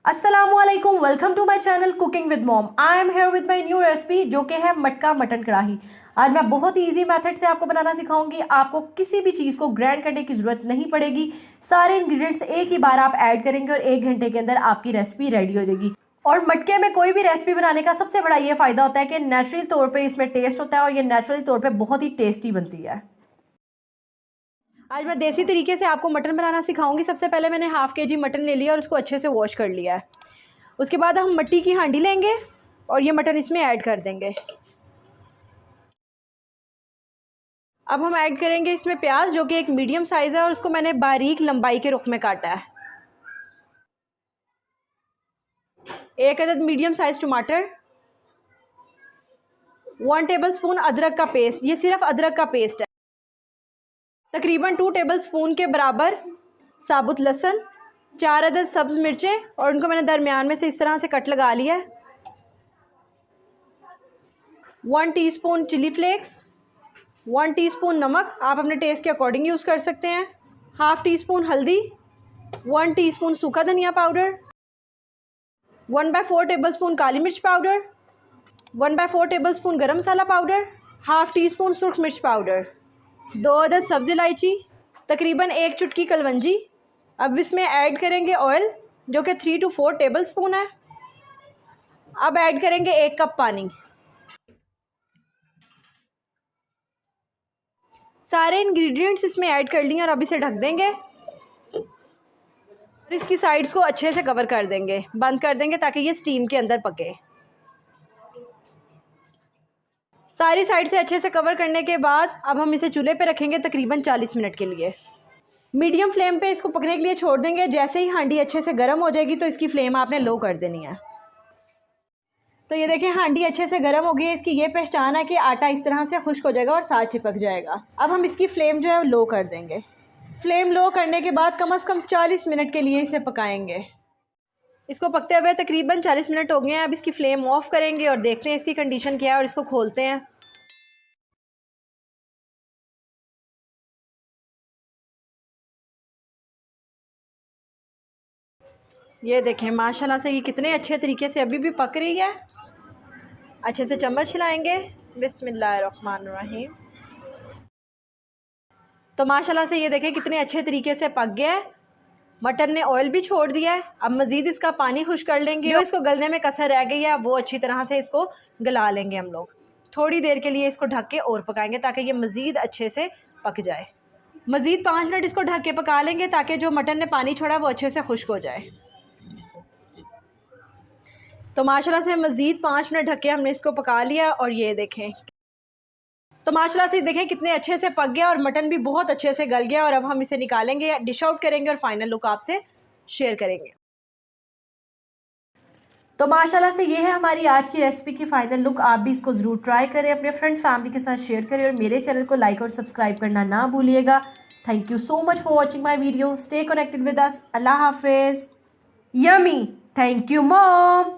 अस्सलामुअलैकुम, welcome to my channel cooking with mom. I am here with my new recipe जो कि है मटका मटन कढ़ाई। आज मैं बहुत ही इजी मेथड से आपको बनाना सिखाऊंगी। आपको किसी भी चीज़ को ग्राइंड करने की ज़रूरत नहीं पड़ेगी। सारे इंग्रेडिएंट्स एक ही बार आप ऐड करेंगे और 1 घंटे के अंदर आपकी रेसिपी रेडी हो जाएगी। और मटके में कोई भी रेसिपी बनाने का सबसे बड़ा ये फ़ायदा होता है कि नेचुरल तौर पर इसमें टेस्ट होता है और ये नेचुरल तौर पर बहुत ही टेस्टी बनती है। आज मैं देसी तरीके से आपको मटन बनाना सिखाऊंगी। सबसे पहले मैंने हाफ़ के जी मटन ले लिया और उसको अच्छे से वॉश कर लिया है। उसके बाद हम मिट्टी की हांडी लेंगे और ये मटन इसमें ऐड कर देंगे। अब हम ऐड करेंगे इसमें प्याज जो कि एक मीडियम साइज़ है और उसको मैंने बारीक लंबाई के रुख में काटा है। 1 अदद मीडियम साइज़ टमाटर, 1 टेबलस्पून अदरक का पेस्ट, ये सिर्फ अदरक का पेस्ट है। तकरीबन 2 टेबलस्पून के बराबर साबुत लहसुन, 4 अदद सब्ज़ मिर्चें और उनको मैंने दरमियान में से इस तरह से कट लगा लिया है। 1 टीस्पून चिली फ्लेक्स, 1 टीस्पून नमक, आप अपने टेस्ट के अकॉर्डिंग यूज़ कर सकते हैं। हाफ़ टी स्पून हल्दी, 1 टीस्पून सूखा धनिया पाउडर, 1/4 टेबलस्पून काली मिर्च पाउडर, 1/4 टेबलस्पून गरम मसाला पाउडर, हाफ़ टी स्पून सुरख मिर्च पाउडर, 2 अदद सब्ज़ इलायची, तकरीबन 1 चुटकी कलवंजी। अब इसमें ऐड करेंगे ऑयल जो कि 3 से 4 टेबलस्पून है। अब ऐड करेंगे 1 कप पानी। सारे इंग्रेडिएंट्स इसमें ऐड कर लिए और अब इसे ढक देंगे और इसकी साइड्स को अच्छे से कवर कर देंगे, बंद कर देंगे ताकि ये स्टीम के अंदर पके। सारी साइड से अच्छे से कवर करने के बाद अब हम इसे चूल्हे पे रखेंगे तकरीबन 40 मिनट के लिए। मीडियम फ्लेम पे इसको पकने के लिए छोड़ देंगे। जैसे ही हांडी अच्छे से गर्म हो जाएगी तो इसकी फ्लेम आपने लो कर देनी है। तो ये देखिए हांडी अच्छे से गर्म हो गई है। इसकी ये पहचान है कि आटा इस तरह से खुश्क हो जाएगा और साथ चिपक जाएगा। अब हम इसकी फ्लेम जो है लो कर देंगे। फ्लेम लो करने के बाद कम से कम 40 मिनट के लिए इसे पकाएंगे। इसको पकते हुए तकरीबन 40 मिनट हो गए हैं। अब इसकी फ्लेम ऑफ करेंगे और देखते हैं इसकी कंडीशन क्या है और इसको खोलते हैं। ये देखें माशाल्लाह से ये कितने अच्छे तरीके से अभी भी पक रही है। अच्छे से चम्मच हिलाएंगे। बिस्मिल्लाहिर्रहमानिर्रहीम। तो माशाल्लाह से ये देखें कितने अच्छे तरीके से पक गया है। मटन ने ऑयल भी छोड़ दिया है। अब मज़ीद इसका पानी खुश कर लेंगे। जो इसको गलने में कसर रह गई है वो अच्छी तरह से इसको गला लेंगे हम लोग। थोड़ी देर के लिए इसको ढक के और पकाएंगे ताकि ये मज़ीद अच्छे से पक जाए। मज़ीद 5 मिनट इसको ढक के पका लेंगे ताकि जो मटन ने पानी छोड़ा वो अच्छे से खुश्क हो जाए। तो माशाल्लाह से मज़ीद 5 मिनट ढक के हमने इसको पका लिया और ये देखें तो माशाल्लाह से देखें कितने अच्छे से पक गया और मटन भी बहुत अच्छे से गल गया। और अब हम इसे निकालेंगे, डिश आउट करेंगे और फाइनल लुक आपसे शेयर करेंगे। तो माशाल्लाह से ये है हमारी आज की रेसिपी की फाइनल लुक। आप भी इसको ज़रूर ट्राई करें, अपने फ्रेंड्स फैमिली के साथ शेयर करें और मेरे चैनल को लाइक और सब्सक्राइब करना ना भूलिएगा। Thank you so much for watching my video. Stay connected with us. अल्लाह हाफिज़। यमी। Thank you mom.